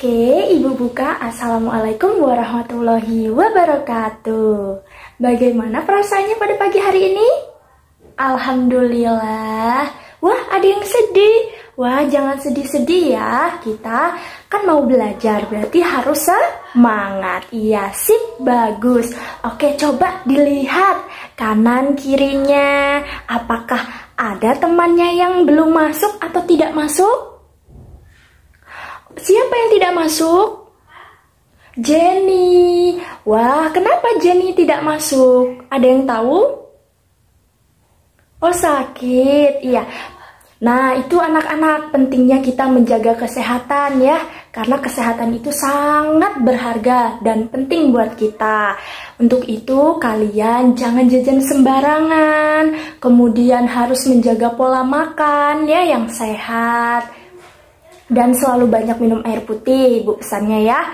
Oke, Ibu buka. Assalamualaikum warahmatullahi wabarakatuh. Bagaimana perasaannya pada pagi hari ini? Alhamdulillah. Wah, ada yang sedih. Wah, jangan sedih-sedih ya. Kita kan mau belajar, berarti harus semangat. Iya, sip, bagus. Oke, coba dilihat kanan kirinya. Apakah ada temannya yang belum masuk atau tidak masuk? Siapa yang tidak masuk? Jenny. Wah, kenapa Jenny tidak masuk? Ada yang tahu? Oh, sakit. Iya. Nah, itu anak-anak, pentingnya kita menjaga kesehatan ya. Karena kesehatan itu sangat berharga dan penting buat kita. Untuk itu, kalian jangan jajan sembarangan. Kemudian harus menjaga pola makan ya yang sehat. Dan selalu banyak minum air putih, Ibu pesannya ya.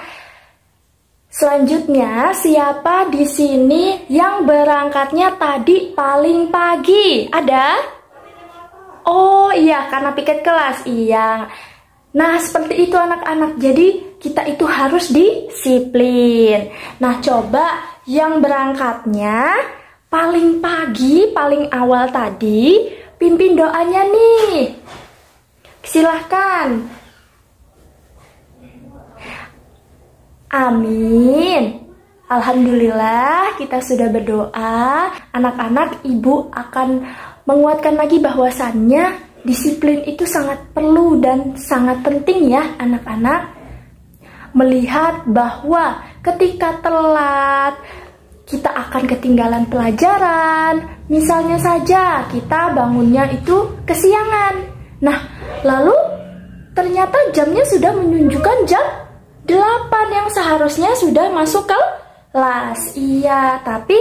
Selanjutnya, siapa di sini yang berangkatnya tadi paling pagi? Ada? Oh iya, karena piket kelas. Iya. Nah, seperti itu anak-anak. Jadi, kita itu harus disiplin. Nah, coba yang berangkatnya paling pagi, paling awal tadi, pimpin doanya nih. Silahkan. Amin. Alhamdulillah kita sudah berdoa. Anak-anak, Ibu akan menguatkan lagi bahwasannya disiplin itu sangat perlu dan sangat penting ya anak-anak. Melihat bahwa ketika telat kita akan ketinggalan pelajaran. Misalnya saja kita bangunnya itu kesiangan. Nah, lalu ternyata jamnya sudah menunjukkan jam 8 yang seharusnya sudah masuk kelas. Iya, tapi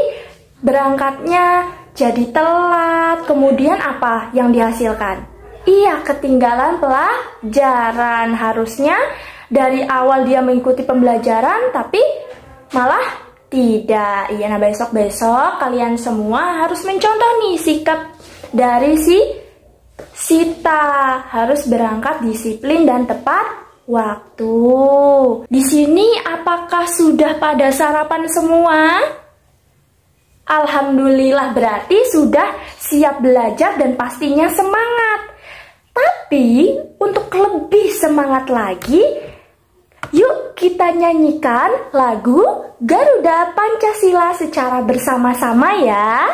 berangkatnya jadi telat. Kemudian apa yang dihasilkan? Iya, ketinggalan pelajaran. Harusnya dari awal dia mengikuti pembelajaran, tapi malah tidak. Iya, nah besok-besok kalian semua harus mencontoh nih sikap dari si Sita. Harus berangkat disiplin dan tepat waktu. Di sini apakah sudah pada sarapan semua? Alhamdulillah, berarti sudah siap belajar dan pastinya semangat. Tapi untuk lebih semangat lagi, yuk kita nyanyikan lagu Garuda Pancasila secara bersama-sama ya.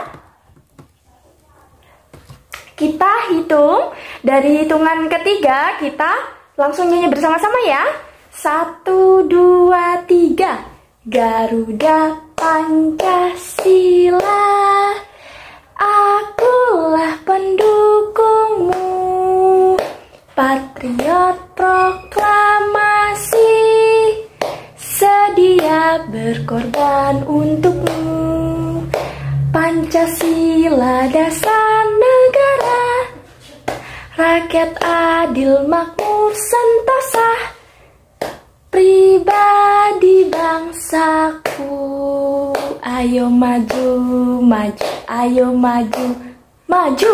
Kita hitung dari hitungan ketiga, kita langsung nyanyi bersama-sama ya. 1, 2, 3. Garuda Pancasila, akulah pendukungmu. Patriot proklamasi, sedia berkorban untukmu. Pancasila dasar negara, rakyat adil makmur sentosa, pribadi bangsaku. Ayo maju, maju, ayo maju, maju,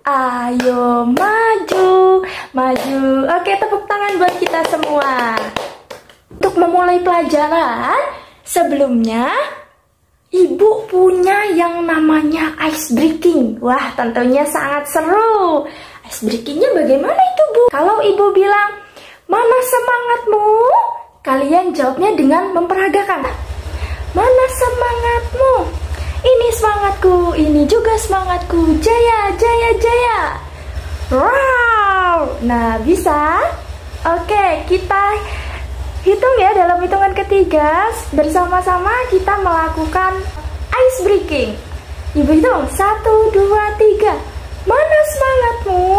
ayo maju, maju. Oke, tepuk tangan buat kita semua. Untuk memulai pelajaran, sebelumnya Ibu punya yang namanya ice breaking. Wah, tentunya sangat seru. Ice breakingnya bagaimana itu, Bu? Kalau Ibu bilang, mana semangatmu? Kalian jawabnya dengan memperagakan. Mana semangatmu? Ini semangatku, ini juga semangatku. Jaya, jaya, jaya. Wow. Nah, bisa? Oke, kita hitung ya dalam hitungan ketiga. Bersama-sama kita melakukan ice breaking. Ibu hitung, 1, 2, 3. Mana semangatmu?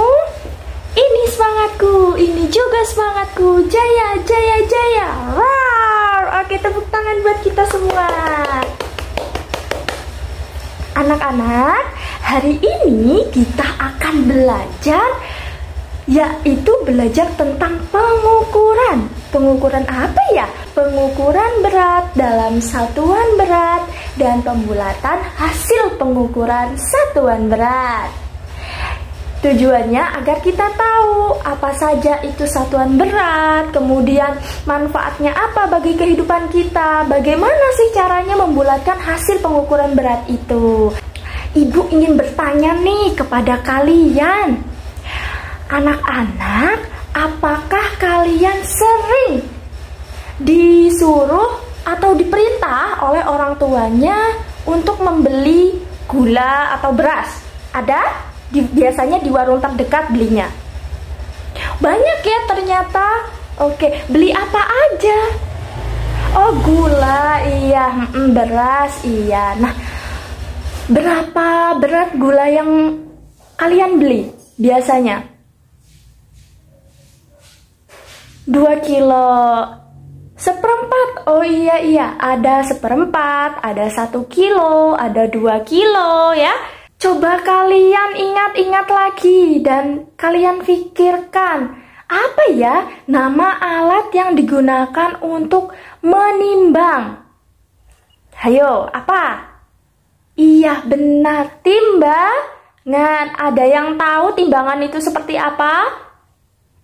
Ini semangatku, ini juga semangatku. Jaya, jaya, jaya. Wow. Oke, tepuk tangan buat kita semua. Anak-anak, hari ini kita akan belajar, yaitu belajar tentang pengukuran. Pengukuran apa ya? Pengukuran berat dalam satuan berat dan pembulatan hasil pengukuran satuan berat. Tujuannya agar kita tahu apa saja itu satuan berat, kemudian manfaatnya apa bagi kehidupan kita, bagaimana sih caranya membulatkan hasil pengukuran berat itu. Ibu ingin bertanya nih kepada kalian, anak-anak, apakah kalian sering disuruh atau diperintah oleh orang tuanya untuk membeli gula atau beras? Ada? Biasanya di warung terdekat belinya. Banyak ya ternyata. Oke, beli apa aja? Oh, gula, iya, beras, iya. Nah, berapa berat gula yang kalian beli biasanya? 2 kilo. Seperempat, oh iya, ada seperempat, ada 1 kilo, ada 2 kilo ya. Coba kalian ingat-ingat lagi dan kalian pikirkan, apa ya nama alat yang digunakan untuk menimbang? Hayo, apa? Iya, benar, timbangan. Ada yang tahu timbangan itu seperti apa?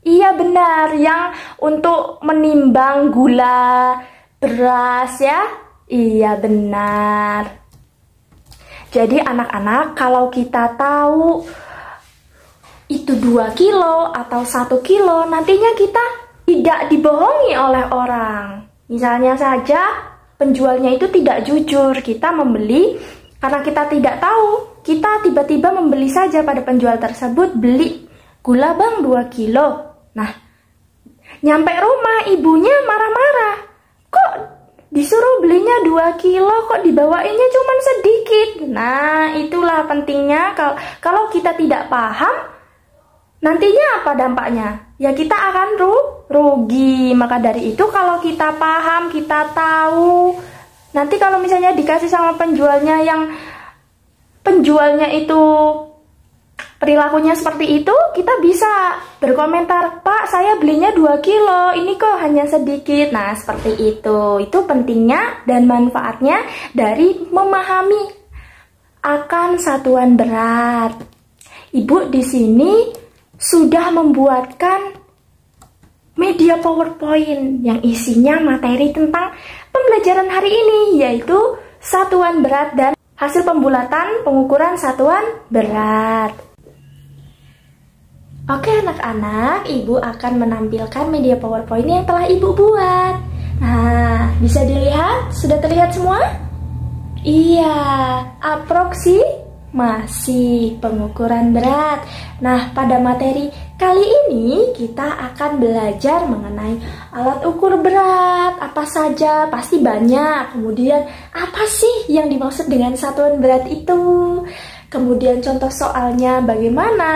Iya, benar, yang untuk menimbang gula, beras ya. Iya, benar. Jadi anak-anak, kalau kita tahu itu 2 kilo atau 1 kilo, nantinya kita tidak dibohongi oleh orang. Misalnya saja penjualnya itu tidak jujur, kita membeli karena kita tidak tahu, kita tiba-tiba membeli saja pada penjual tersebut, beli gula bang 2 kilo. Nah, nyampe rumah ibunya marah-marah, kok disuruh belinya 2 kilo, kok dibawainnya cuma sedikit. Nah, itulah pentingnya kalau kita tidak paham, nantinya apa dampaknya? Ya kita akan rugi. Maka dari itu kalau kita paham, kita tahu, nanti kalau misalnya dikasih sama penjualnya yang penjualnya itu perilakunya seperti itu, kita bisa berkomentar, Pak, saya belinya 2 kilo, ini kok hanya sedikit. Nah, seperti itu. Itu pentingnya dan manfaatnya dari memahami akan satuan berat. Ibu di sini sudah membuatkan media PowerPoint yang isinya materi tentang pembelajaran hari ini, yaitu satuan berat dan hasil pembulatan pengukuran satuan berat. Oke anak-anak, ibu akan menampilkan media PowerPoint yang telah ibu buat. Nah, bisa dilihat? Sudah terlihat semua? Iya, aproksimasi pengukuran berat. Nah, pada materi kali ini kita akan belajar mengenai alat ukur berat. Apa saja? Pasti banyak. Kemudian, apa sih yang dimaksud dengan satuan berat itu? Kemudian contoh soalnya bagaimana?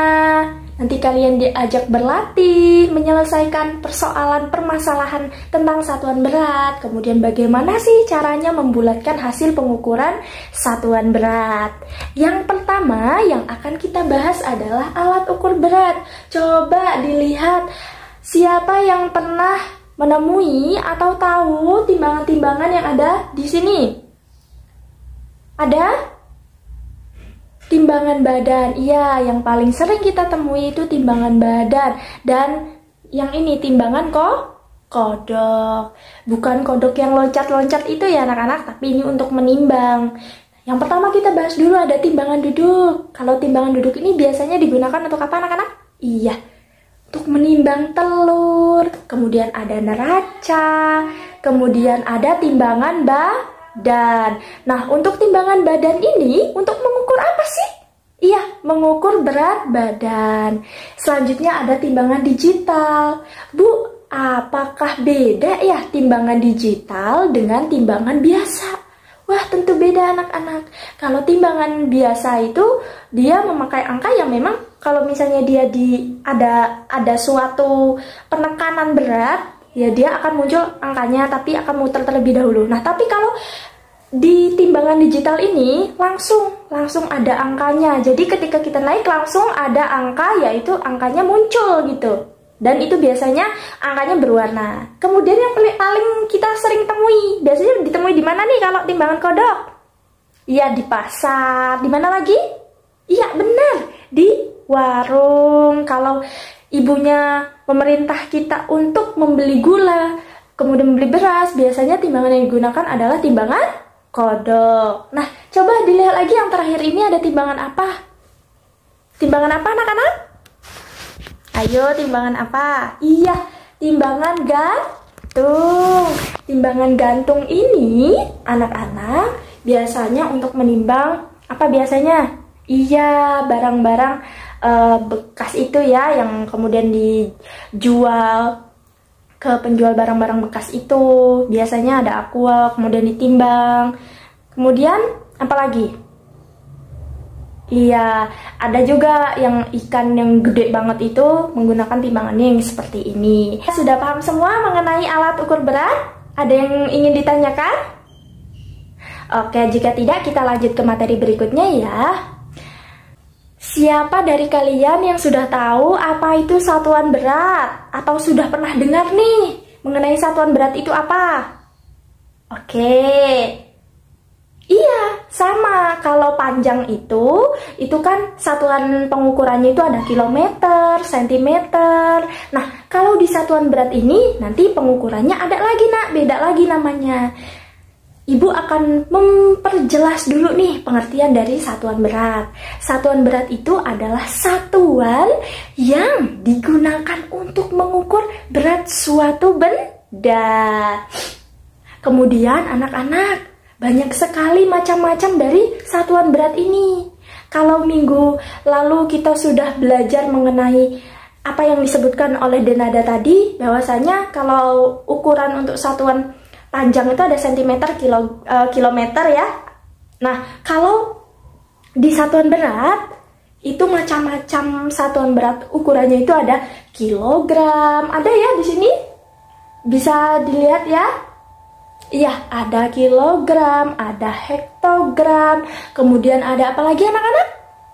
Nanti kalian diajak berlatih, menyelesaikan permasalahan tentang satuan berat. Kemudian bagaimana sih caranya membulatkan hasil pengukuran satuan berat. Yang pertama yang akan kita bahas adalah alat ukur berat. Coba dilihat siapa yang pernah menemui atau tahu timbangan-timbangan yang ada di sini. Ada? Timbangan badan, iya, yang paling sering kita temui itu timbangan badan. Dan yang ini timbangan kodok. Bukan kodok yang loncat-loncat itu ya anak-anak, tapi ini untuk menimbang. Yang pertama kita bahas dulu ada timbangan duduk. Kalau timbangan duduk ini biasanya digunakan untuk apa anak-anak? Iya, untuk menimbang telur. Kemudian ada neraca, kemudian ada timbangan badan. Nah, untuk timbangan badan ini untuk mengukur apa sih? Iya, mengukur berat badan. Selanjutnya ada timbangan digital. Bu, apakah beda ya timbangan digital dengan timbangan biasa? Wah, tentu beda anak-anak. Kalau timbangan biasa itu dia memakai angka yang memang kalau misalnya dia ada suatu penekanan berat, ya dia akan muncul angkanya tapi akan muter terlebih dahulu. Nah, tapi kalau di timbangan digital ini langsung ada angkanya. Jadi ketika kita naik langsung ada angka, yaitu angkanya muncul gitu. Dan itu biasanya angkanya berwarna. Kemudian yang paling kita sering temui, biasanya ditemui di mana nih kalau timbangan kodok? Iya, di pasar. Di mana lagi? Iya, benar. di warung. Kalau ibunya memerintah kita untuk membeli gula, kemudian membeli beras, biasanya timbangan yang digunakan adalah timbangan kodok. Nah, coba dilihat lagi yang terakhir ini ada timbangan apa? Timbangan apa anak-anak? Ayo, timbangan apa? Iya, timbangan gantung. Timbangan gantung ini anak-anak biasanya untuk menimbang apa biasanya? Iya, barang-barang bekas itu ya, yang kemudian dijual ke penjual barang-barang bekas itu. Biasanya ada akual, kemudian ditimbang. Kemudian apa lagi? Iya, ada juga yang ikan yang gede banget itu menggunakan timbangannya yang seperti ini. Sudah paham semua mengenai alat ukur berat? Ada yang ingin ditanyakan? Oke, jika tidak kita lanjut ke materi berikutnya ya. Siapa dari kalian yang sudah tahu apa itu satuan berat? Atau sudah pernah dengar nih mengenai satuan berat itu apa? Oke. Iya, sama. Kalau panjang itu kan satuan pengukurannya itu ada kilometer, sentimeter. Nah, kalau di satuan berat ini nanti pengukurannya ada lagi nak, beda lagi namanya. Ibu akan memperjelas dulu nih pengertian dari satuan berat. Satuan berat itu adalah satuan yang digunakan untuk mengukur berat suatu benda. Kemudian anak-anak, banyak sekali macam-macam dari satuan berat ini. Kalau minggu lalu kita sudah belajar mengenai apa yang disebutkan oleh Denada tadi, bahwasanya kalau ukuran untuk satuan panjang itu ada sentimeter, kilometer ya. Nah, kalau di satuan berat itu macam-macam satuan berat ukurannya itu ada kilogram. Ada ya di sini? Bisa dilihat ya? Iya, ada kilogram, ada hektogram, kemudian ada apa lagi anak-anak?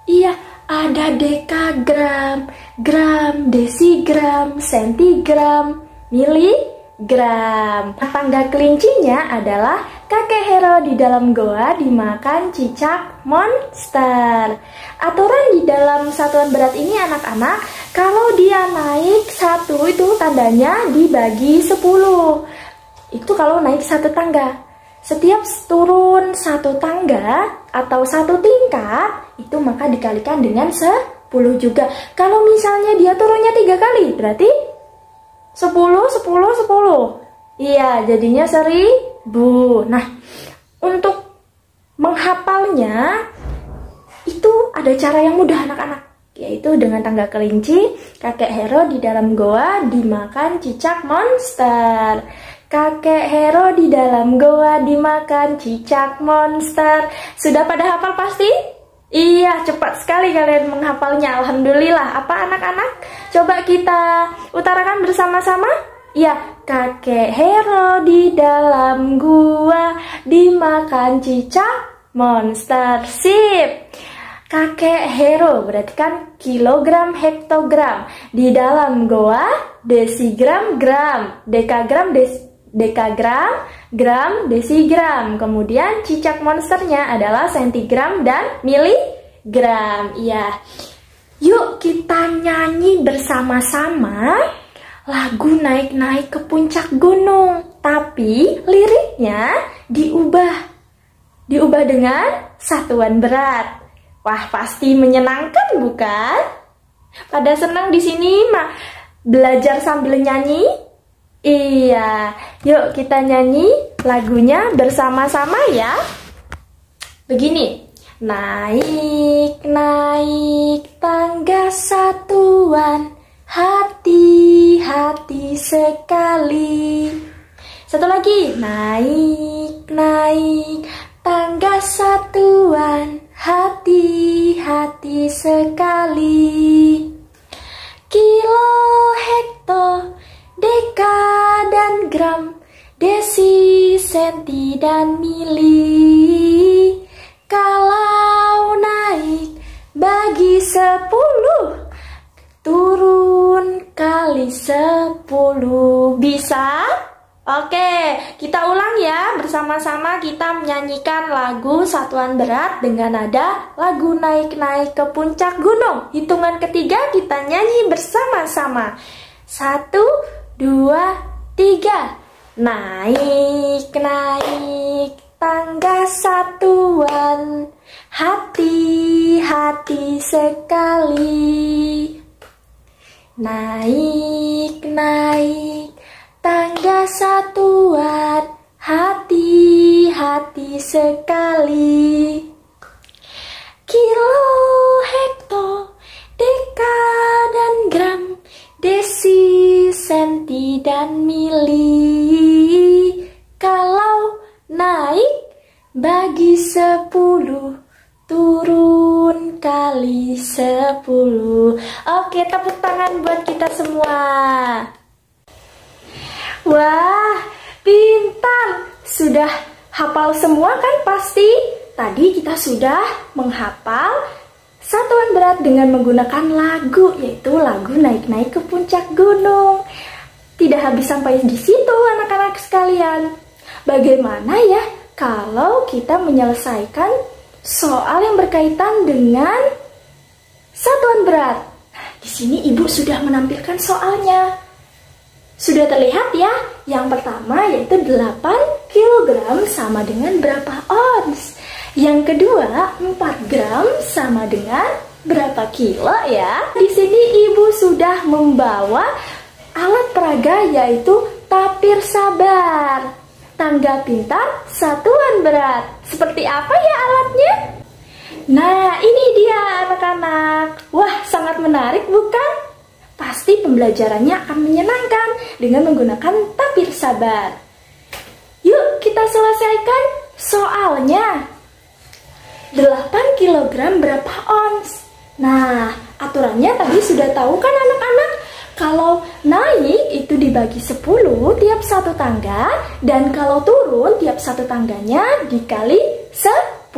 Iya, ada dekagram, gram, desigram, sentigram, miligram. Tangga kelincinya adalah kakek Hero di dalam goa dimakan cicak monster. Aturan di dalam satuan berat ini anak-anak, kalau dia naik 1 itu tandanya dibagi 10. Itu kalau naik 1 tangga. Setiap turun 1 tangga atau 1 tingkat, itu maka dikalikan dengan 10 juga. Kalau misalnya dia turunnya 3 kali, berarti 10, 10, 10. Iya, jadinya 1000. Nah, untuk menghafalnya itu ada cara yang mudah anak-anak, yaitu dengan tangga kelinci, kakek Hero di dalam goa dimakan cicak monster. Kakek Hero di dalam goa dimakan cicak monster. Sudah pada hafal pasti? Iya, cepat sekali kalian menghafalnya. Alhamdulillah. Apa anak-anak? Coba kita utarakan bersama-sama. Iya, kakek Hero di dalam gua dimakan cicak monster. Sip. Kakek Hero berarti kan kilogram, hektogram. Di dalam goa desigram, gram, dekagram, dekagram, gram, desigram. Kemudian cicak monsternya adalah sentigram dan miligram. Iya. Yuk kita nyanyi bersama-sama lagu Naik-Naik ke Puncak Gunung. Tapi liriknya diubah dengan satuan berat. Wah, pasti menyenangkan bukan? Pada senang di sini belajar sambil nyanyi? Iya, yuk kita nyanyi lagunya bersama-sama ya. Begini. Naik, naik tangga satuan, hati-hati sekali. Satu lagi. Naik, naik tangga satuan, hati-hati sekali. Kilo, hekto, deka dan gram, desi, senti dan mili. Kalau naik bagi 10, turun kali 10. Bisa? Oke. Oke, kita ulang ya. Bersama-sama kita menyanyikan lagu Satuan Berat dengan nada lagu Naik-Naik ke Puncak Gunung. Hitungan ketiga kita nyanyi bersama-sama. 1, 2, 3. Naik-naik tangga satuan, hati-hati sekali. Naik-naik tangga satuan, hati-hati sekali. Kilo, hekto, deka dan gram, desi, senti dan mili. Kalau naik bagi 10, turun kali 10. Oke, tepuk tangan buat kita semua. Wah, pintar. Sudah hafal semua kan pasti? Tadi kita sudah menghafal satuan berat dengan menggunakan lagu, yaitu lagu Naik-Naik ke Puncak Gunung. Tidak habis sampai di situ anak-anak sekalian. Bagaimana ya kalau kita menyelesaikan soal yang berkaitan dengan satuan berat? Nah, di sini ibu sudah menampilkan soalnya. Sudah terlihat ya, yang pertama yaitu 8 kg sama dengan berapa ons. Yang kedua, 4 gram sama dengan berapa kilo ya. Di sini ibu sudah membawa alat peraga yaitu tapir sabar, tangga pintar, satuan berat. Seperti apa ya alatnya? Nah, ini dia anak-anak. Wah, sangat menarik bukan? Pasti pembelajarannya akan menyenangkan dengan menggunakan tapir sabar. Yuk kita selesaikan soalnya. 8 kg berapa ons? Nah, aturannya tadi sudah tahu kan anak-anak? Kalau naik itu dibagi 10 tiap satu tangga, dan kalau turun tiap satu tangganya dikali 10.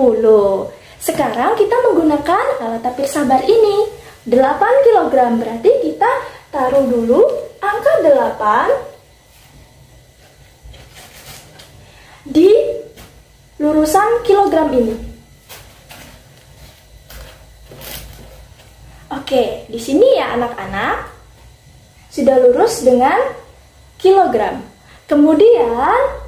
Sekarang kita menggunakan alat tapir sabar ini. 8 kg berarti kita taruh dulu angka 8 di lurusan kilogram ini. Oke, di sini ya anak-anak sudah lurus dengan kilogram. Kemudian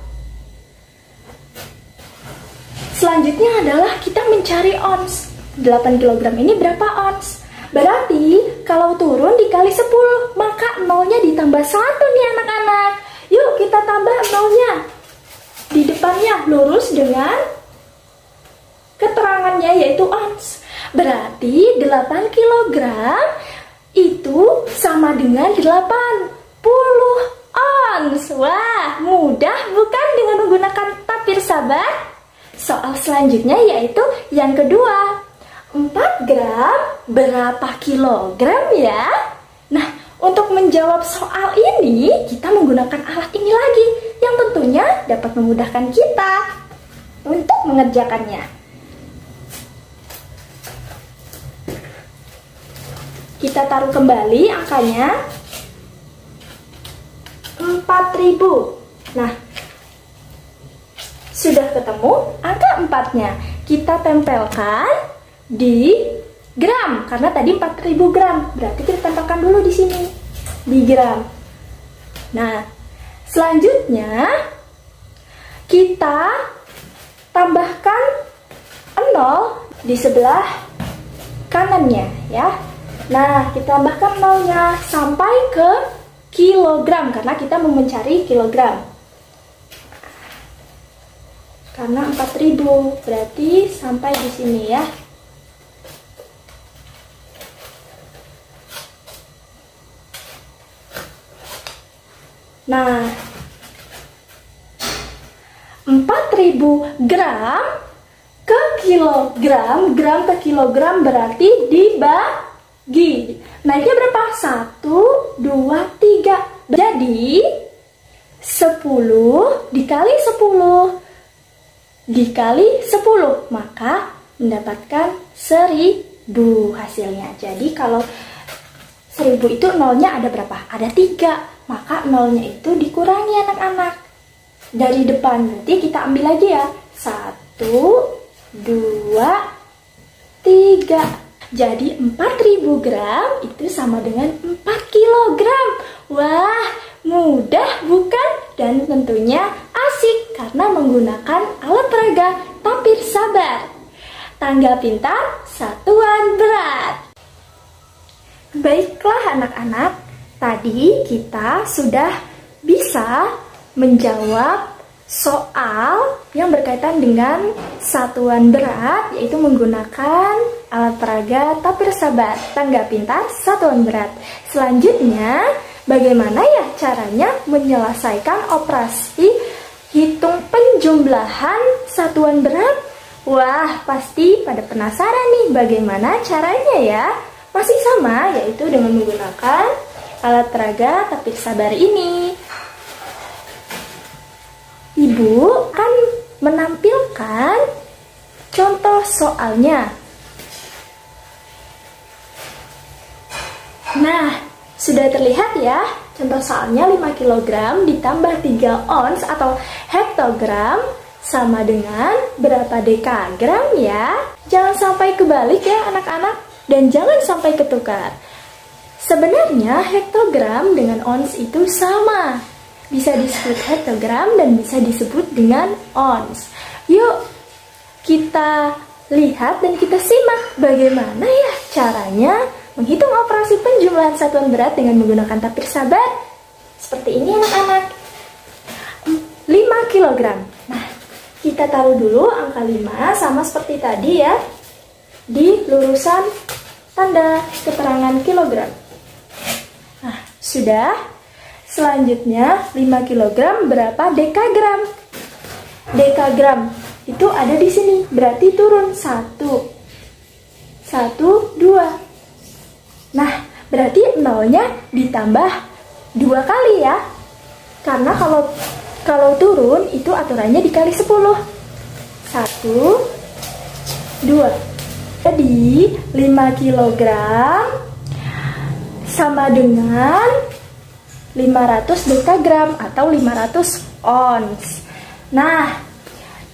selanjutnya adalah kita mencari ons. 8 kg ini berapa ons? Berarti kalau turun dikali 10, maka nolnya ditambah 1 nih anak-anak. Yuk kita tambah nolnya. Di depannya lurus dengan keterangannya yaitu ons. Berarti 8 kg itu sama dengan 80 ons. Wah, mudah bukan dengan menggunakan tapir sabar? Soal selanjutnya yaitu yang kedua. 4 gram berapa kilogram ya? Nah, untuk menjawab soal ini kita menggunakan alat ini lagi yang tentunya dapat memudahkan kita untuk mengerjakannya. Kita taruh kembali angkanya 4000. Nah, sudah ketemu angka 4-nya. Kita tempelkan di gram, karena tadi 4000 gram, berarti kita tempelkan dulu di sini di gram. Nah, selanjutnya kita tambahkan 0 di sebelah kanannya ya. Nah, kita tambahkan 0-nya sampai ke kilogram, karena kita mau mencari kilogram. Karena 4000 berarti sampai di sini ya. Nah, 4000 gram ke kilogram, gram ke kilogram berarti dibagi. Naiknya berapa? 1, 2, 3. Jadi 10 dikali 10 dikali 10, maka mendapatkan 1000 hasilnya. Jadi kalau 1000 itu nolnya ada berapa? Ada 3. Maka nolnya itu dikurangi anak-anak. dari depan. Nanti kita ambil lagi ya. 1, 2, 3. Jadi 4000 gram itu sama dengan 4 kilogram. Wah, mudah bukan? Dan tentunya asik karena menggunakan alat peraga tapir sabar. Tangga pintar, satuan berat. Baiklah anak-anak, tadi kita sudah bisa menjawab soal yang berkaitan dengan satuan berat, yaitu menggunakan alat peraga tapir sabar, tangga pintar, satuan berat. Selanjutnya, bagaimana ya caranya menyelesaikan operasi hitung penjumlahan satuan berat? Wah, pasti pada penasaran nih bagaimana caranya ya? Masih sama, yaitu dengan menggunakan alat peraga tapir sabar ini. Ibu akan menampilkan contoh soalnya. Nah, sudah terlihat ya, contoh soalnya 5 kg ditambah 3 ons atau hektogram sama dengan berapa dekagram ya? Jangan sampai kebalik ya anak-anak, dan jangan sampai ketukar. Sebenarnya hektogram dengan ons itu sama. Bisa disebut hektogram dan bisa disebut dengan ons. Yuk, kita lihat dan kita simak bagaimana ya caranya menghitung operasi penjumlahan satuan berat dengan menggunakan tapir sabar. Seperti ini anak-anak. 5 kg. Nah, kita taruh dulu angka 5 sama seperti tadi ya, di lurusan tanda keterangan kilogram. Nah, sudah. Selanjutnya 5 kg berapa dekagram? Dekagram itu ada di sini, berarti turun 1, 2. Nah, berarti nolnya ditambah 2 kali ya. Karena kalau turun itu aturannya dikali 10. 1, 2. Jadi 5 kg sama dengan 500 dekagram atau 500 ons. Nah,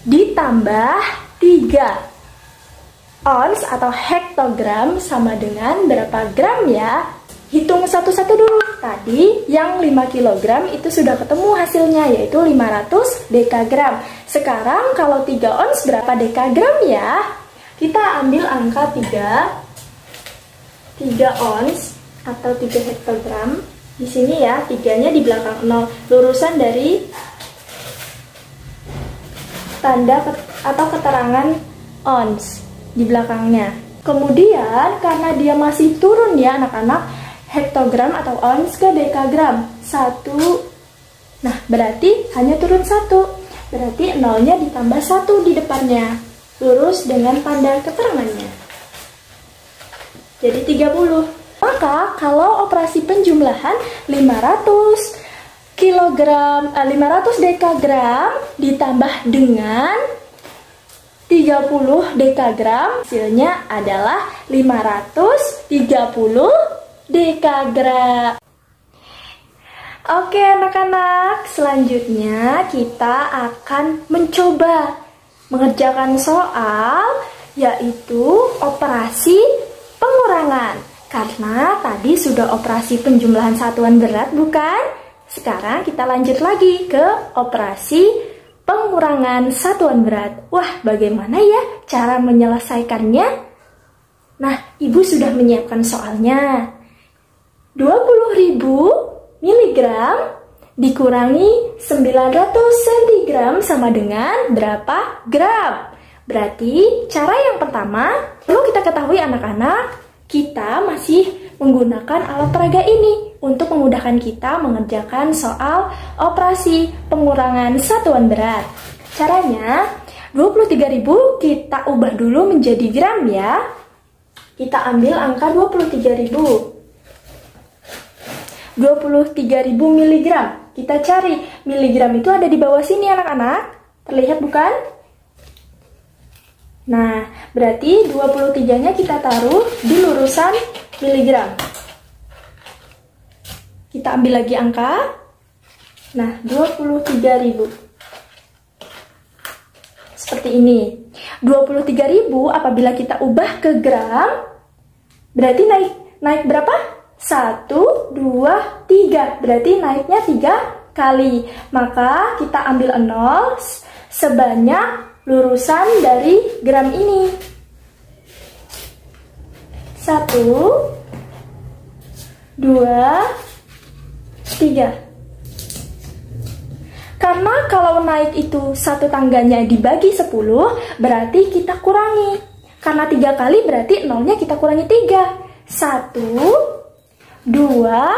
ditambah 3 ons atau hektogram sama dengan berapa gram ya? Hitung satu-satu dulu. Tadi yang 5 kg itu sudah ketemu hasilnya, yaitu 500 dekagram. Sekarang kalau 3 ons berapa dekagram ya? Kita ambil angka 3 ons atau 3 hektogram. Di sini ya, 3-nya di belakang 0, lurusan dari tanda atau keterangan ons di belakangnya. Kemudian karena dia masih turun ya anak-anak, hektogram atau ons ke dekagram 1. Nah, berarti hanya turun 1. Berarti 0-nya ditambah 1 di depannya, lurus dengan tanda keterangannya. Jadi 30. Maka kalau operasi penjumlahan 500 dekagram ditambah dengan 30 dekagram, hasilnya adalah 530 dekagram. Oke anak-anak, selanjutnya kita akan mencoba mengerjakan soal, yaitu operasi pengurangan. Karena tadi sudah operasi penjumlahan satuan berat, bukan? Sekarang kita lanjut lagi ke operasi pengurangan satuan berat. Wah, bagaimana ya cara menyelesaikannya? Nah, Ibu sudah menyiapkan soalnya. 20.000 miligram dikurangi 900 cm sama dengan berapa gram? Berarti cara yang pertama, perlu kita ketahui anak-anak, kita masih menggunakan alat peraga ini untuk memudahkan kita mengerjakan soal operasi pengurangan satuan berat. Caranya, 23.000 kita ubah dulu menjadi gram ya. Kita ambil angka 23.000. 23.000 miligram. Kita cari, miligram itu ada di bawah sini anak-anak. Terlihat bukan? Nah, berarti 23-nya kita taruh di lurusan miligram. Kita ambil lagi angka. Nah, 23.000. seperti ini. 23.000 apabila kita ubah ke gram, berarti naik berapa? 1, 2, 3. Berarti naiknya 3 kali. Maka kita ambil 0 sebanyak lurusan dari gram ini. 1, 2, 3. Karena kalau naik itu satu tangganya dibagi 10, berarti kita kurangi. Karena 3 kali berarti nolnya kita kurangi 3. 1, 2,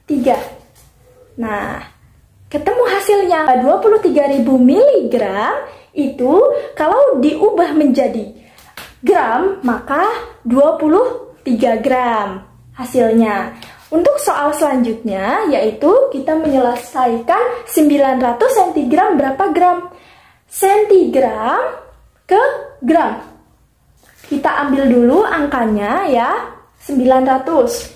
3. Nah, ketemu hasilnya. 23.000 mg itu kalau diubah menjadi gram, maka 23 gram hasilnya. Untuk soal selanjutnya, yaitu kita menyelesaikan 900 cm berapa gram? Centigram ke gram. Kita ambil dulu angkanya ya, 900.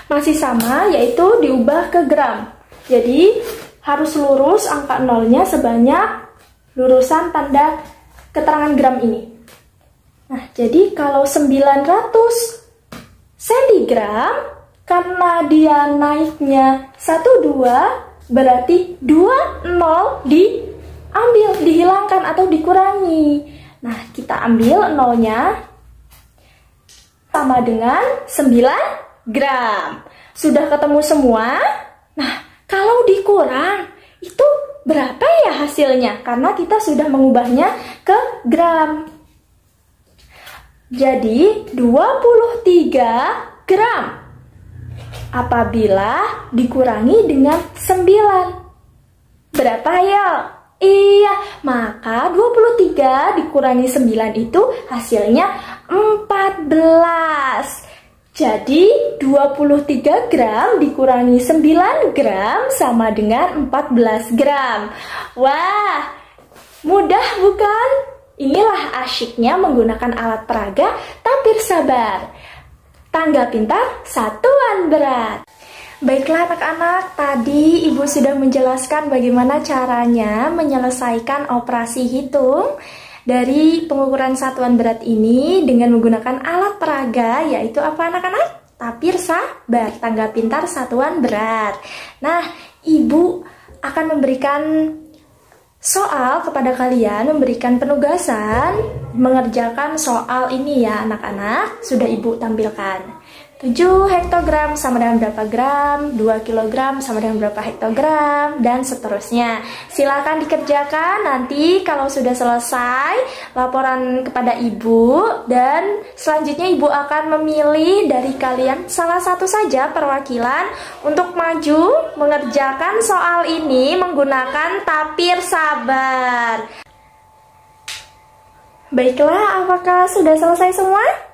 Masih sama, yaitu diubah ke gram. Jadi harus lurus angka nolnya sebanyak lurusan tanda keterangan gram ini. Nah, jadi kalau 900 centigram, karena dia naiknya 1, 2, berarti 2 nol diambil, dihilangkan atau dikurangi. Nah, kita ambil nolnya sama dengan 9 gram. Sudah ketemu semua? Nah, kalau dikurang, itu berapa ya hasilnya? Karena kita sudah mengubahnya ke gram. Jadi, 23 gram. Apabila dikurangi dengan 9. Berapa ya? Iya, maka 23 dikurangi 9 itu hasilnya 14. Jadi 23 gram dikurangi 9 gram sama dengan 14 gram. Wah, mudah bukan? Inilah asyiknya menggunakan alat peraga tapir sabar. Tangga pintar, satuan berat. Baiklah anak-anak, tadi Ibu sudah menjelaskan bagaimana caranya menyelesaikan operasi hitung dari pengukuran satuan berat ini dengan menggunakan alat peraga, yaitu apa anak-anak? Tapir sabar, tangga pintar satuan berat. Nah, Ibu akan memberikan soal kepada kalian, memberikan penugasan mengerjakan soal ini ya anak-anak. Sudah Ibu tampilkan. 7 hektogram sama dengan berapa gram, 2 kilogram sama dengan berapa hektogram, dan seterusnya. Silakan dikerjakan, nanti kalau sudah selesai laporan kepada Ibu, dan selanjutnya Ibu akan memilih dari kalian salah satu saja perwakilan untuk maju mengerjakan soal ini menggunakan tapir sabar. Baiklah, apakah sudah selesai semua?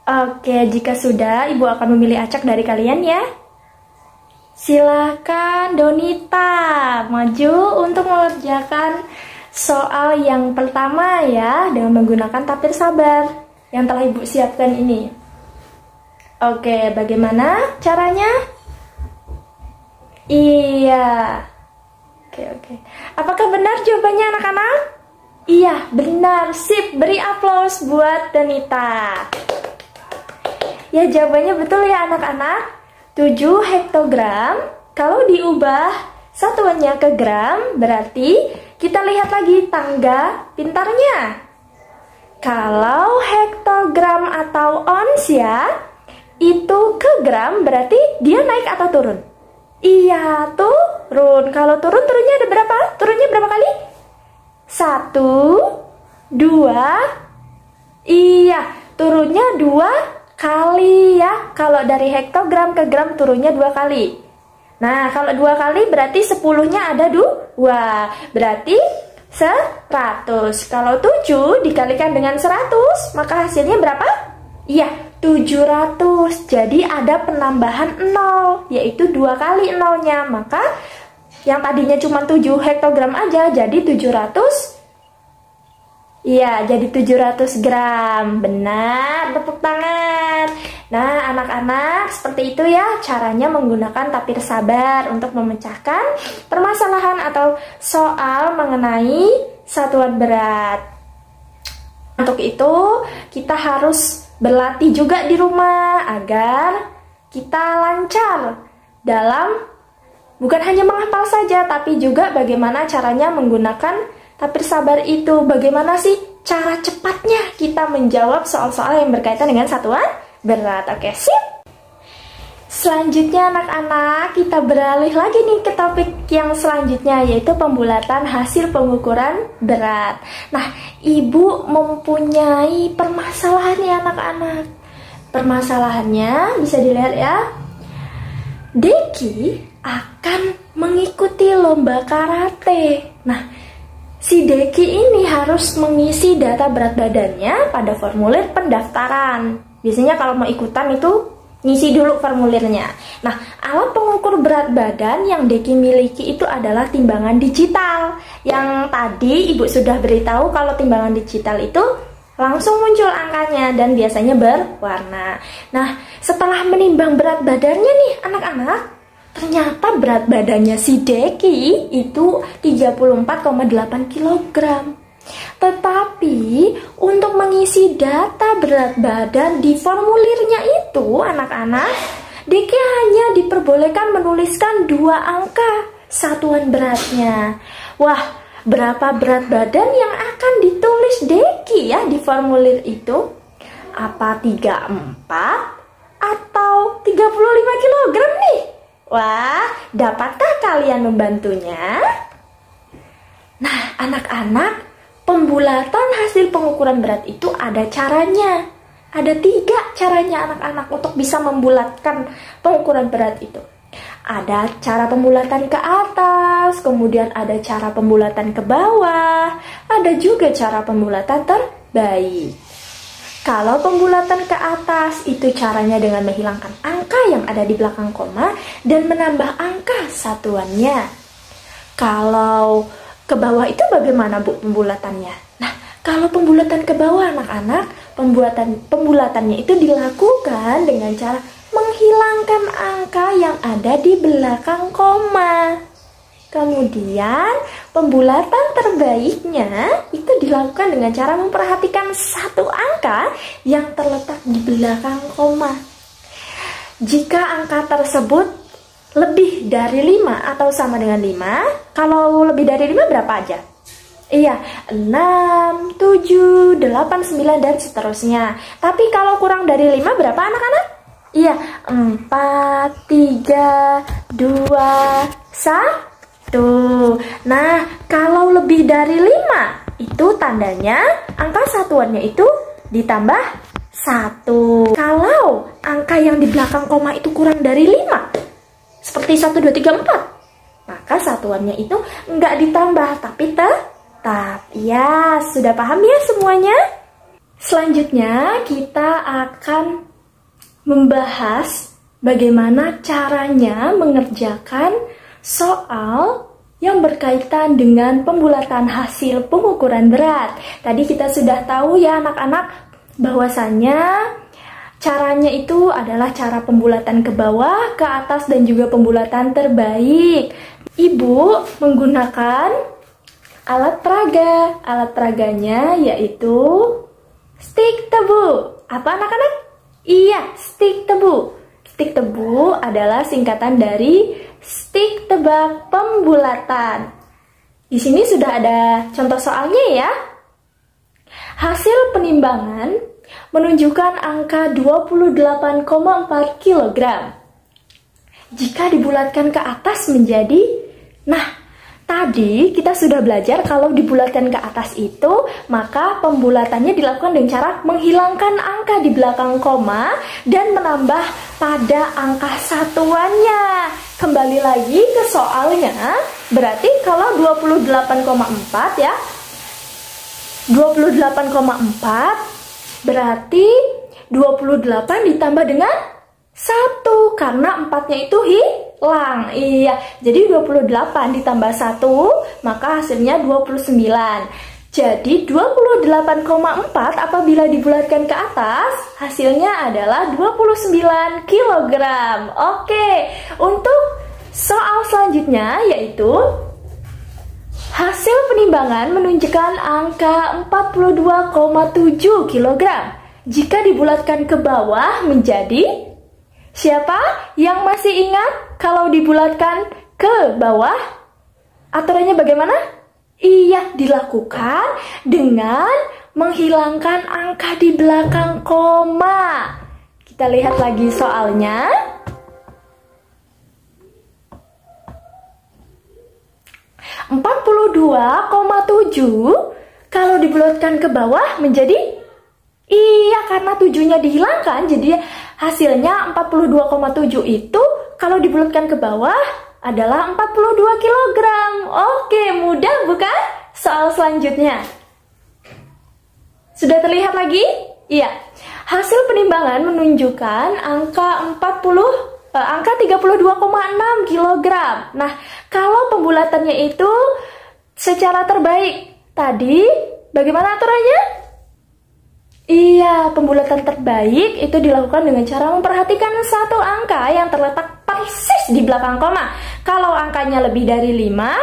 Oke, jika sudah, Ibu akan memilih acak dari kalian ya. Silakan Donita maju untuk mengerjakan soal yang pertama ya, dengan menggunakan tapir sabar yang telah Ibu siapkan ini. Oke, bagaimana caranya? Iya. Oke. Apakah benar jawabannya anak-anak? Iya, benar. Sip, beri aplaus buat Donita. Ya, jawabannya betul ya anak-anak. 7 hektogram, kalau diubah satuannya ke gram, berarti kita lihat lagi tangga pintarnya. Kalau hektogram atau ons ya, itu ke gram berarti dia naik atau turun? Iya, turun. Kalau turunnya ada berapa? Turunnya berapa kali? 1, 2. Iya, turunnya 2 kali ya. Kalau dari hektogram ke gram turunnya 2 kali. Nah, kalau 2 kali berarti 10-nya ada 2. Berarti 100. Kalau 7 dikalikan dengan 100, maka hasilnya berapa? Iya, 700. Jadi ada penambahan 0, yaitu 2 kali nolnya. Maka yang tadinya cuma 7 hektogram aja jadi 700. Iya, jadi 700 gram. Benar, tepuk tangan. Nah, anak-anak, seperti itu ya caranya menggunakan tapir sabar untuk memecahkan permasalahan atau soal mengenai satuan berat. Untuk itu, kita harus berlatih juga di rumah agar kita lancar dalam bukan hanya menghafal saja, tapi juga bagaimana caranya menggunakan tapir sabar itu. Bagaimana sih cara cepatnya kita menjawab soal-soal yang berkaitan dengan satuan berat. Oke, sip. Selanjutnya anak-anak, kita beralih lagi nih ke topik yang selanjutnya, yaitu pembulatan hasil pengukuran berat. Nah, ibu mempunyai permasalahan nih anak-anak. Permasalahannya bisa dilihat ya. Deki akan mengikuti lomba karate. Nah, si Deki ini harus mengisi data berat badannya pada formulir pendaftaran. Biasanya kalau mau ikutan itu ngisi dulu formulirnya. Nah, alat pengukur berat badan yang Deki miliki itu adalah timbangan digital. Yang tadi ibu sudah beritahu kalau timbangan digital itu langsung muncul angkanya dan biasanya berwarna. Nah, setelah menimbang berat badannya nih anak-anak, ternyata berat badannya si Deki itu 34,8 kg. Tetapi untuk mengisi data berat badan di formulirnya itu anak-anak, Deki hanya diperbolehkan menuliskan 2 angka satuan beratnya. Wah, berapa berat badan yang akan ditulis Deki ya di formulir itu? Apa 34 atau 35 kg nih? Wah, dapatkah kalian membantunya? Nah, anak-anak, pembulatan hasil pengukuran berat itu ada caranya. Ada 3 caranya anak-anak untuk bisa membulatkan pengukuran berat itu. Ada cara pembulatan ke atas, kemudian ada cara pembulatan ke bawah, ada juga cara pembulatan terbalik. Kalau pembulatan ke atas itu caranya dengan menghilangkan angka yang ada di belakang koma dan menambah angka satuannya. Kalau ke bawah itu bagaimana Bu pembulatannya? Nah, kalau pembulatan ke bawah anak-anak, pembulatannya itu dilakukan dengan cara menghilangkan angka yang ada di belakang koma. Kemudian pembulatan terbaiknya itu dilakukan dengan cara memperhatikan satu angka yang terletak di belakang koma. Jika angka tersebut lebih dari 5 atau sama dengan 5, kalau lebih dari 5 berapa aja? Iya, 6, 7, 8, 9, dan seterusnya. Tapi kalau kurang dari 5 berapa anak-anak? Iya, 4, 3, 2, 1. Nah, kalau lebih dari 5, itu tandanya angka satuannya itu ditambah 1. Kalau angka yang di belakang koma itu kurang dari 5, seperti 1, 2, 3, 4, maka satuannya itu enggak ditambah, tapi tetap. Ya, sudah paham ya semuanya? Selanjutnya kita akan membahas bagaimana caranya mengerjakan soal yang berkaitan dengan pembulatan hasil pengukuran berat. Tadi kita sudah tahu ya anak-anak bahwasannya caranya itu adalah cara pembulatan ke bawah, ke atas, dan juga pembulatan terbaik. Ibu menggunakan alat peraga. Alat peraganya yaitu stik tebu. Apa anak-anak? Iya, stik tebu. Stik tebu adalah singkatan dari stik tebak pembulatan. Di sini sudah ada contoh soalnya ya. Hasil penimbangan menunjukkan angka 28,4 kg. Jika dibulatkan ke atas menjadi, nah, tadi kita sudah belajar kalau dibulatkan ke atas itu, maka pembulatannya dilakukan dengan cara menghilangkan angka di belakang koma dan menambah pada angka satuannya. Kembali lagi ke soalnya, berarti kalau 28,4 ya, 28,4 berarti 28 ditambah dengan 1 karena 4-nya itu hilang. Iya, jadi 28 ditambah 1 maka hasilnya 29. Jadi 28,4 apabila dibulatkan ke atas, hasilnya adalah 29 kg. Oke, untuk soal selanjutnya yaitu hasil penimbangan menunjukkan angka 42,7 kg. Jika dibulatkan ke bawah menjadi, siapa yang masih ingat kalau dibulatkan ke bawah? Aturannya bagaimana? Iya, dilakukan dengan menghilangkan angka di belakang koma. Kita lihat lagi soalnya. (42,7) kalau dibulatkan ke bawah menjadi, iya, karena 7-nya dihilangkan, jadi hasilnya 42,7 itu kalau dibulatkan ke bawah adalah 42 kg. Oke, mudah bukan? Soal selanjutnya. Sudah terlihat lagi? Iya. Hasil penimbangan menunjukkan angka 32,6 kg. Nah, kalau pembulatannya itu secara terbaik, tadi bagaimana aturannya? Iya, pembulatan terbaik itu dilakukan dengan cara memperhatikan satu angka yang terletak persis di belakang koma. Kalau angkanya lebih dari 5,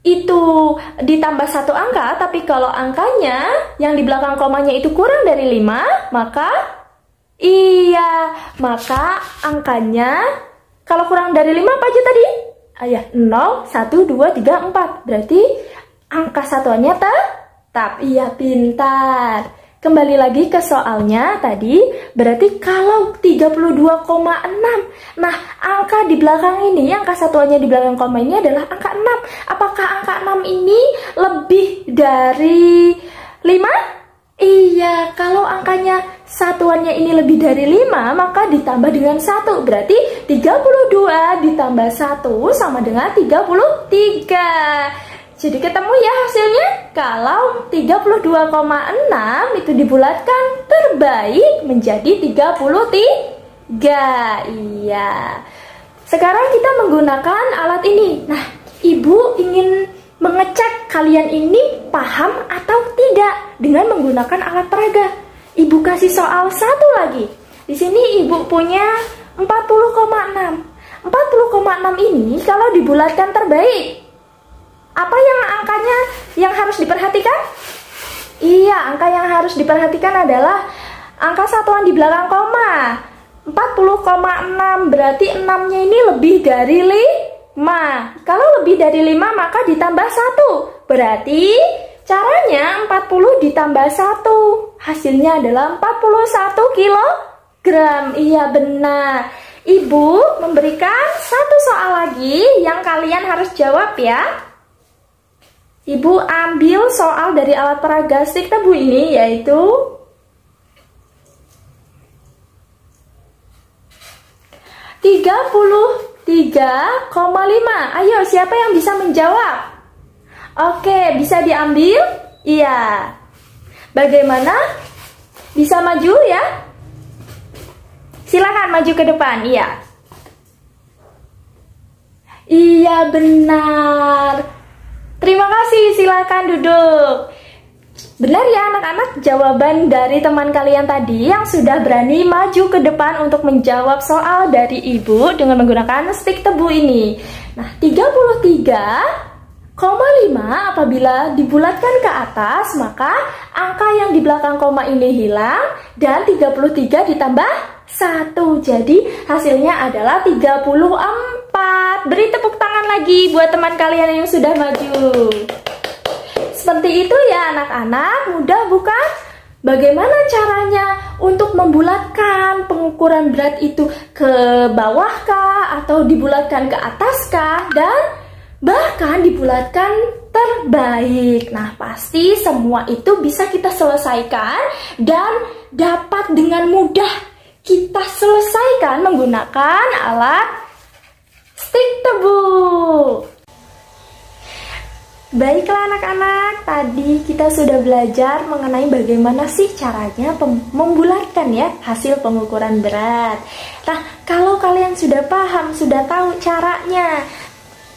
itu ditambah satu angka, tapi kalau angkanya yang di belakang komanya itu kurang dari 5, maka angkanya kalau kurang dari 5 apa aja tadi? 0, 1, 2, 3, 4. Berarti angka satuannya tetap. Iya, pintar. Kembali lagi ke soalnya tadi, berarti kalau 32,6. Nah, angka di belakang ini, angka satuannya di belakang koma ini adalah angka 6. Apakah angka 6 ini lebih dari 5? Iya, kalau angkanya satuannya ini lebih dari 5, maka ditambah dengan 1. Berarti 32 ditambah 1 sama dengan 33. Jadi ketemu ya hasilnya. Kalau 32,6 itu dibulatkan terbaik menjadi 33. Iya. Sekarang kita menggunakan alat ini. Nah, Ibu ingin mengecek kalian ini paham atau tidak dengan menggunakan alat peraga. Ibu kasih soal satu lagi. Di sini Ibu punya 40,6. 40,6 ini kalau dibulatkan terbaik, apa yang angkanya yang harus diperhatikan? Iya, angka yang harus diperhatikan adalah angka satuan di belakang koma. 40,6 berarti 6-nya ini lebih dari 5. Kalau lebih dari 5 maka ditambah 1. Berarti caranya 40 ditambah 1. Hasilnya adalah 41 kg. Iya, benar. Ibu memberikan satu soal lagi yang kalian harus jawab ya. Ibu ambil soal dari alat peraga stik tebu ini, yaitu (33,5). Ayo, siapa yang bisa menjawab? Oke, bisa diambil? Iya. Bagaimana? Bisa maju ya? Silakan maju ke depan, iya. Iya, benar. Terima kasih, silakan duduk. Benar ya anak-anak, jawaban dari teman kalian tadi yang sudah berani maju ke depan untuk menjawab soal dari Ibu dengan menggunakan stik tebu ini. Nah, 33,5 apabila dibulatkan ke atas, maka angka yang di belakang koma ini hilang dan 33 ditambah 1. Jadi hasilnya adalah 34. Beri tepuk tangan lagi buat teman kalian yang sudah maju. Seperti itu ya anak-anak, mudah bukan? Bagaimana caranya untuk membulatkan pengukuran berat itu ke bawah kah atau dibulatkan ke atas kah dan bahkan dibulatkan terbaik. Nah, pasti semua itu bisa kita selesaikan dan dapat dengan mudah kita selesaikan menggunakan alat stik tebu. Baiklah anak-anak, tadi kita sudah belajar mengenai bagaimana sih caranya membulatkan ya hasil pengukuran berat. Nah, kalau kalian sudah paham, sudah tahu caranya,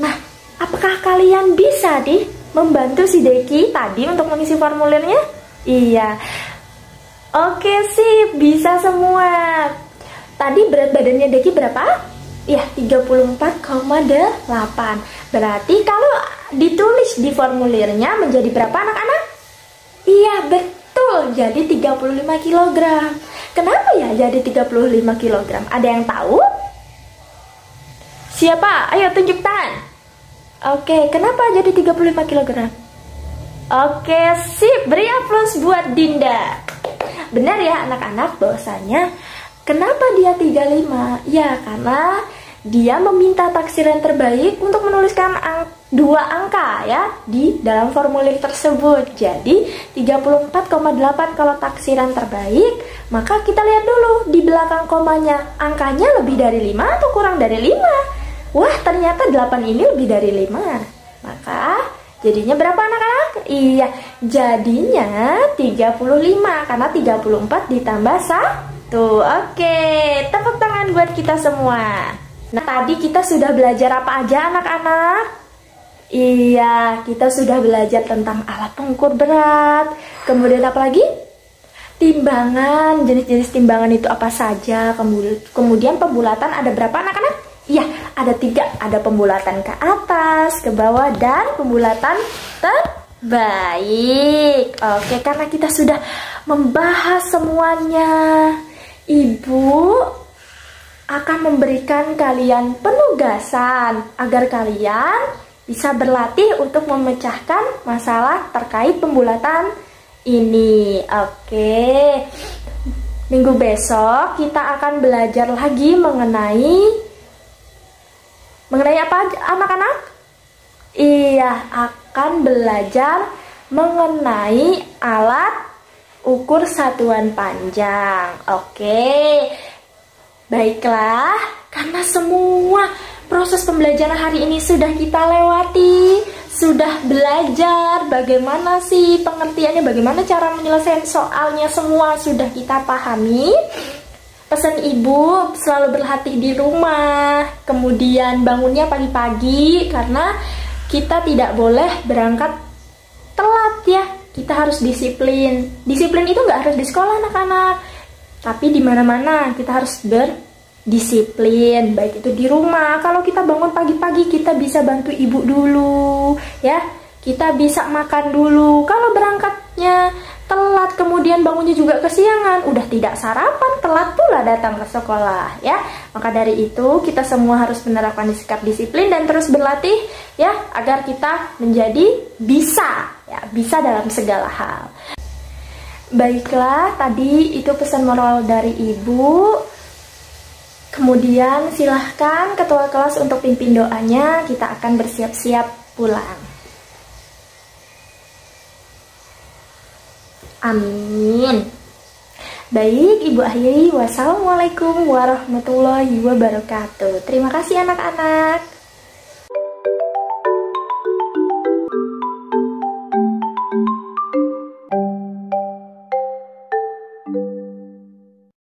nah, apakah kalian bisa membantu si Deki tadi untuk mengisi formulirnya? Iya. Oke sip, bisa semua. Tadi berat badannya Deki berapa? Ya, 34,8. Berarti kalau ditulis di formulirnya menjadi berapa anak-anak? Iya, betul. Jadi 35 kg. Kenapa ya jadi 35 kg? Ada yang tahu? Siapa? Ayo tunjuk tangan. Oke, kenapa jadi 35 kg? Oke, sip. Beri aplaus buat Dinda. Benar ya anak-anak, bahwasanya kenapa dia 35? Ya, karena dia meminta taksiran terbaik untuk menuliskan dua angka ya di dalam formulir tersebut. Jadi 34,8 kalau taksiran terbaik, maka kita lihat dulu di belakang komanya, angkanya lebih dari 5 atau kurang dari 5. Wah, ternyata 8 ini lebih dari 5. Maka jadinya berapa anak-anak? Iya, jadinya 35 karena 34 ditambah 1. Oke, tepuk tangan buat kita semua. Nah, tadi kita sudah belajar apa aja anak-anak? Iya, kita sudah belajar tentang alat pengukur berat. Kemudian apa lagi? Timbangan, jenis-jenis timbangan itu apa saja. Kemudian pembulatan ada berapa anak-anak? Iya, ada 3. Ada pembulatan ke atas, ke bawah, dan pembulatan terbaik. Oke, karena kita sudah membahas semuanya, Ibu akan memberikan kalian penugasan agar kalian bisa berlatih untuk memecahkan masalah terkait pembulatan ini. Oke, minggu besok kita akan belajar lagi mengenai apa anak-anak? Iya, akan belajar mengenai alat ukur satuan panjang. Oke, baiklah, karena semua proses pembelajaran hari ini sudah kita lewati, sudah belajar bagaimana sih pengertiannya, bagaimana cara menyelesaikan soalnya, semua sudah kita pahami. Pesan ibu selalu berlatih di rumah, kemudian bangunnya pagi-pagi karena kita tidak boleh berangkat telat ya. Kita harus disiplin. Disiplin itu nggak harus di sekolah anak-anak, tapi di mana-mana kita harus berdisiplin, baik itu di rumah. Kalau kita bangun pagi-pagi, kita bisa bantu ibu dulu, ya. Kita bisa makan dulu. Kalau berangkatnya telat, kemudian bangunnya juga kesiangan, udah tidak sarapan, telat pula datang ke sekolah, ya. Maka dari itu kita semua harus menerapkan sikap disiplin dan terus berlatih, ya, agar kita menjadi bisa, ya, bisa dalam segala hal. Baiklah, tadi itu pesan moral dari ibu. Kemudian silahkan ketua kelas untuk pimpin doanya. Kita akan bersiap-siap pulang. Amin. Baik, Ibu akhiri. Wassalamualaikum warahmatullahi wabarakatuh. Terima kasih anak-anak.